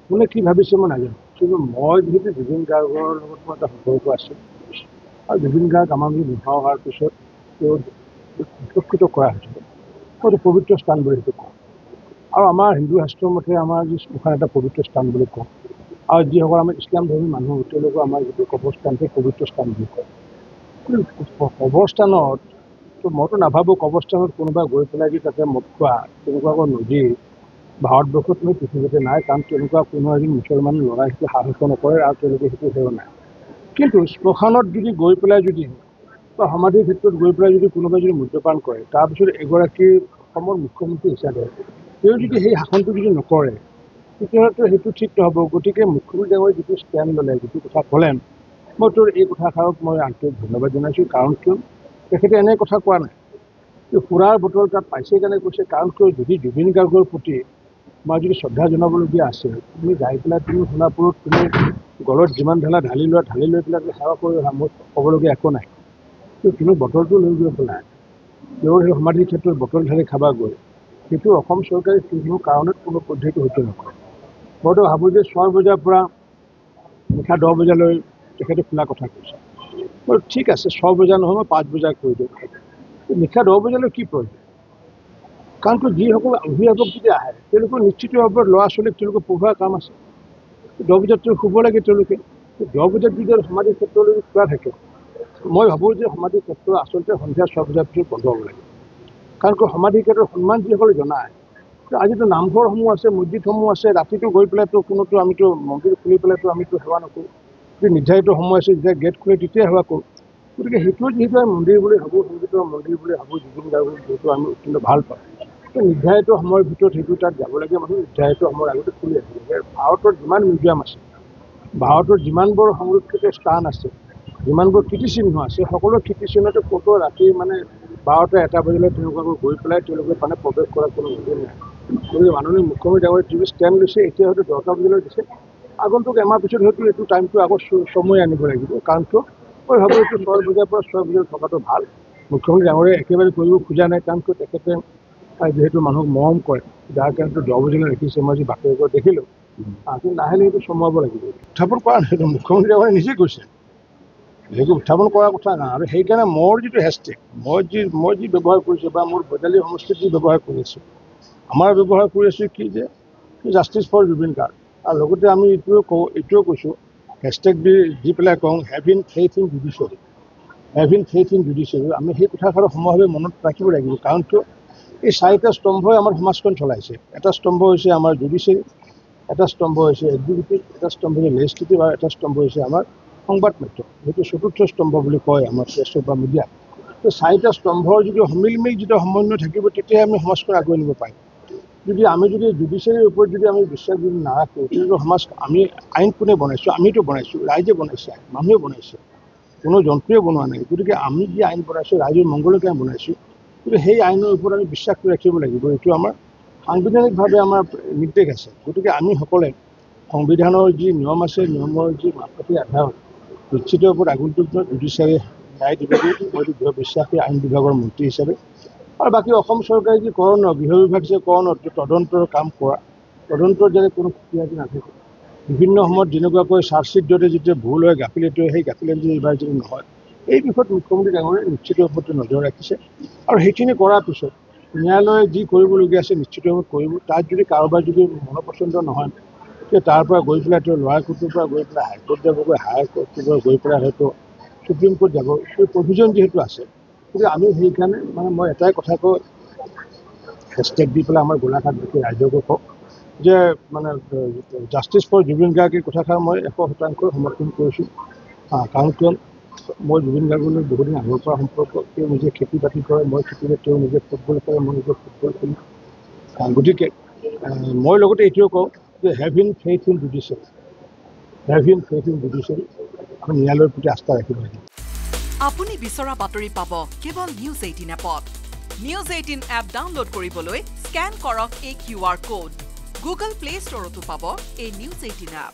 কোনে কি ভাবিছে মই নাজানো কিন্তু মই যিহেতু জুবিন গাৰ্গৰ লগত মোৰ এটা সম্পৰ্ক আছে আৰু জুবিন গাৰ্গ আমাৰ যদি নোহোৱা হোৱাৰ পিছত তেওঁ উপকৃত কৰা হৈছিল মই পবিত্ৰ স্থান বুলি সেইটো কওঁ আৰু আমাৰ হিন্দু শাস্ত্ৰৰ মতে আমাৰ যি শ্মশান এটা পবিত্ৰ স্থান বুলি কওঁ আৰু যিসকল আমাৰ ইছলাম ধৰ্মী মানুহ তেওঁলোকৰ আমাৰ যিটো কবৰস্থান সেই পবিত্ৰ স্থান বুলি কয় কবৰস্থানত মইতো নাভাবোঁ কবৰস্থানত কোনোবা গৈ পেলাই যদি তাতে মদ খোৱা তেনেকুৱাকৈ নদী ভাৰতবৰ্ষত কোনো পৃথিৱীতে নাই কাৰণ তেনেকুৱা কোনো এজন মুছলমান ল'ৰাই সেইটো সাহস নকৰে আৰু তেওঁলোকে সেইটো সেৱা নাই কিন্তু শ্মশানত যদি গৈ পেলাই যদি বা সমাধিৰ ক্ষেত্ৰত গৈ পেলাই যদি কোনোবাই যদি মদ্যপান কৰে তাৰপিছত এগৰাকী অসমৰ মুখ্যমন্ত্ৰী হিচাপে তেওঁ যদি সেই শাসনটো যদি নকৰে তেতিয়াহ'লে সেইটো ঠিক নহ'ব গতিকে মুখ্যমন্ত্ৰী ডাঙৰীয়াই যিটো ষ্টেণ্ড ল'লে যিটো কথা ক'লে মই তোৰ এই কথাষাৰক মই আন্তৰিক ধন্যবাদ জনাইছোঁ কাৰণ কিয় তেখেতে এনে কথা কোৱা নাই সুৰাৰ বটল তাত পাইছে কাৰণে কৈছে কাৰণ কিয় যদি জুবিন গাৰ্গৰ প্ৰতি মই যদি শ্ৰদ্ধা জনাবলগীয়া আছে তুমি যাই পেলাই তুমি সোণাপুৰত তুমি গলত যিমান ঢালি লৈ পেলাই সেৱা কৰি অহা মোৰ ক'বলগীয়া একো নাই তুমি বটলটো লৈ গৈ পেলাই তেওঁৰ সেই সমাধিৰ ক্ষেত্ৰত বটল ঢালি খাবা গৈ সেইটো অসম চৰকাৰে কোনো কাৰণত কোনো পদ্ধতি হয়তো নকৰে মইতো ভাবোঁ যে 6 বজাৰ পৰা নিশা 10 বজালৈ তেখেতে খোলা কথা কৈছে মই ঠিক আছে 6 বজা নহয় মই 5 বজাত কৈ দিওঁ নিশা 10 বজালৈ কি প্ৰয়োজন কাৰণ যিসকল অভিভাৱক যদি আহে তেওঁলোকৰ নিশ্চিতভাৱে ল'ৰা ছোৱালীক তেওঁলোকে পঢ়োৱাৰ কাম আছে 10 বজাত শুব লাগে তেওঁলোকে 10 বজাত যদি সমাধিৰ ক্ষেত্ৰলৈ খোলা থাকে মই ভাবোঁ যে সমাধিৰ ক্ষেত্ৰ আচলতে সন্ধিয়া 6 বজাৰ পিছত বন্ধ হ'ব লাগে কাৰণ সমাধিৰ ক্ষেত্ৰত সন্মান যিসকলে জনায় আজিতো নামঘৰসমূহ আছে মছজিদসমূহ আছে ৰাতিটো গৈ পেলাইতো কোনোতো আমিতো মন্দিৰ খুলি পেলাইতো আমিতো সেৱা নকৰোঁ যদি নিৰ্ধাৰিত সময় আছে যেতিয়া গেট খুলি তেতিয়া সেৱা কৰোঁ গতিকে সেইটো যিহেতু আমি মন্দিৰ বুলি ভাবোঁ সংগীতৰ মন্দিৰ বুলি ভাবোঁ জুবিন গাৰ্গক যিহেতু আমি অত্যন্ত ভাল পাওঁ নিৰ্ধাৰিত সময়ৰ ভিতৰত সেইটো তাত যাব লাগে মানুহ নিৰ্ধাৰিত সময়ৰ আগতে খুলি আহিব লাগে ভাৰতৰ যিমান মিউজিয়াম আছে ভাৰতৰ যিমানবোৰ সংৰক্ষিত স্থান আছে যিমানবোৰ কীৰ্তিচিহ্ন আছে সকলো কীৰ্তিচিহ্নতে ফটো ৰাতি মানে 12টা 1টা বজালৈ তেওঁলোকে গৈ পেলাই তেওঁলোকে মানে প্ৰৱেশ কৰাৰ কোনো সুযোগ নাই গতিকে মাননীয় মুখ্যমন্ত্ৰী ডাঙৰীয়াই যিটো ষ্টেণ্ড লৈছে এতিয়া হয়তো 10টা বজালৈ দিছে আগন্তুক এমাহ পিছত হয়তো এইটো টাইমটো আগত সময় আনিব লাগিব কাৰণ কিয় মই ভাবোঁ এইটো 6 বজাৰ পৰা 6 বজালৈ থকাটো ভাল মুখ্যমন্ত্ৰী ডাঙৰীয়াই একেবাৰে কৰিব খোজা নাই কাৰণ কিয় তেখেতে যিহেতু মানুহক মৰম কৰে যাৰ কাৰণেতো 10 বজালৈ ৰাখিছে মই যি বাতৰিত দেখিলোঁ কিন্তু লাহে লাহে এইটো চমুৱাব লাগিব উত্থাপন কৰা নাই মুখ্যমন্ত্ৰী ডাঙৰীয়াই নিজে কৈছে সেইটো উত্থাপন কৰাৰ কথা নাই আৰু সেইকাৰণে মোৰ যিটো হেছটেগ মই যি ব্যৱহাৰ কৰিছোঁ বা মোৰ বজালী সমষ্টিত যি ব্যৱহাৰ কৰি আছোঁ আমাৰ ব্যৱহাৰ কৰি আছোঁ কি যে জাষ্টিছ ফৰ জুবিন গাৰ্গ আৰু লগতে আমি এইটোও কৈছোঁ হেছটেগ দি পেলাই কওঁ have in faith in judiciary আমি সেই কথাষাৰ সমভাৱে মনত ৰাখিব লাগিব কাৰণ কিয় এই 4টা স্তম্ভই আমাৰ সমাজখন চলাইছে এটা স্তম্ভ হৈছে আমাৰ জুডিচিয়াৰী এটা স্তম্ভ হৈছে এক্সিকিউটিভ এটা স্তম্ভ হৈছে লেজিছলেটিভ আৰু এটা স্তম্ভ হৈছে আমাৰ সংবাদ মাধ্যম সেইটো চতুৰ্থ স্তম্ভ বুলি কয় আমাৰ প্ৰেছ বা মিডিয়া এই 4টা স্তম্ভৰ যদি সমিলমিল যিটো সমন্বয় থাকিব তেতিয়াহে আমি সমাজখন আগুৱাই নিব পাৰিম আমি যদি জুডিচিয়াৰীৰ ওপৰত যদি আমি বিশ্বাস যদি নাৰাখোঁ তেতিয়াতো সমাজ আমি আইন কোনে বনাইছোঁ আমিতো বনাইছোঁ ৰাইজে বনাইছে মানুহে বনাইছে কোনো যন্ত্ৰই বনোৱা নাই গতিকে আমি যি আইন বনাইছোঁ ৰাইজৰ মংগলৰ কাৰণে বনাইছোঁ কিন্তু সেই আইনৰ ওপৰত আমি বিশ্বাস কৰি ৰাখিব লাগিব এইটো আমাৰ সাংবিধানিকভাৱে আমাৰ নিৰ্দেশ আছে গতিকে আমি সকলে সংবিধানৰ যি নিয়ম আছে নিয়মৰ যি মাপকাঠি আধাৰত নিশ্চিত ওপৰত আগন্তুক জুডিচিয়াৰী ন্যায় দিব মই দৃঢ় বিশ্বাসী আইন বিভাগৰ মন্ত্ৰী হিচাপে আৰু বাকী অসম চৰকাৰে যি কৰণীয় গৃহ বিভাগ যে কৰণীয় তদন্তৰ কাম কৰা তদন্তৰ যাতে কোনো খুঁটিয়াটি নাথাকে বিভিন্ন সময়ত যেনেকুৱাকৈ চাৰ্জশ্বিট দিওঁতে যেতিয়া ভুল হয় গাফিলতি হয় সেই গাফিলতি এইবাৰ যদি নহয় এই বিষয়ত মুখ্যমন্ত্ৰী ডাঙৰীয়াই নিশ্চিত ওপৰত নজৰ ৰাখিছে আৰু সেইখিনি কৰাৰ পিছত ন্যায়ালয়ে যি কৰিবলগীয়া আছে নিশ্চিতভাৱে কৰিব তাত যদি কাৰোবাৰ যদি মনপচন্দ নহয় তেতিয়া তাৰ পৰা গৈ পেলাই তেওঁ লয়াৰ কোৰ্টৰ পৰা গৈ পেলাই হাইকোৰ্ট যাবগৈ হাইকোৰ্টৰ পৰা গৈ পেলাই হয়তো সুপ্ৰিম কোৰ্ট যাব সেই প্ৰভিজন যিহেতু আছে গতিকে আমি সেইকাৰণে মানে মই এটাই কথা কওঁ হেছটেগ দি পেলাই আমাৰ গোলাঘাট দেখি ৰাইজকো কওঁ যে মানে জাষ্টিছ ফৰ জুবিন গাৰ্গ এই কথাষাৰ মই 100% সমৰ্থন কৰিছোঁ কাৰণ কিয় মই জুবিন গাৰ্গলৈ বহুদিন আগৰ পৰা সম্পৰ্ক তেওঁ নিজে খেতি বাতি কৰে মই খেতি বাতি তেওঁ নিজে ফুটবল খেলে মই নিজে ফুটবল খেলোঁ গতিকে মই লগতে এইটোৱে কওঁ যে have in faith in judiciary আমি ন্যায়ালয়ৰ প্ৰতি আস্থা ৰাখিব লাগিব আপুনি বিচৰা বাতৰি পাব কেৱল নিউজ 18 এপত নিউজ 18 এপ ডাউনলোড কৰিবলৈ স্ক্যান কৰক এই QR কোড গুগল প্লে ষ্টৰতো পাব এই নিউজ 18 এপ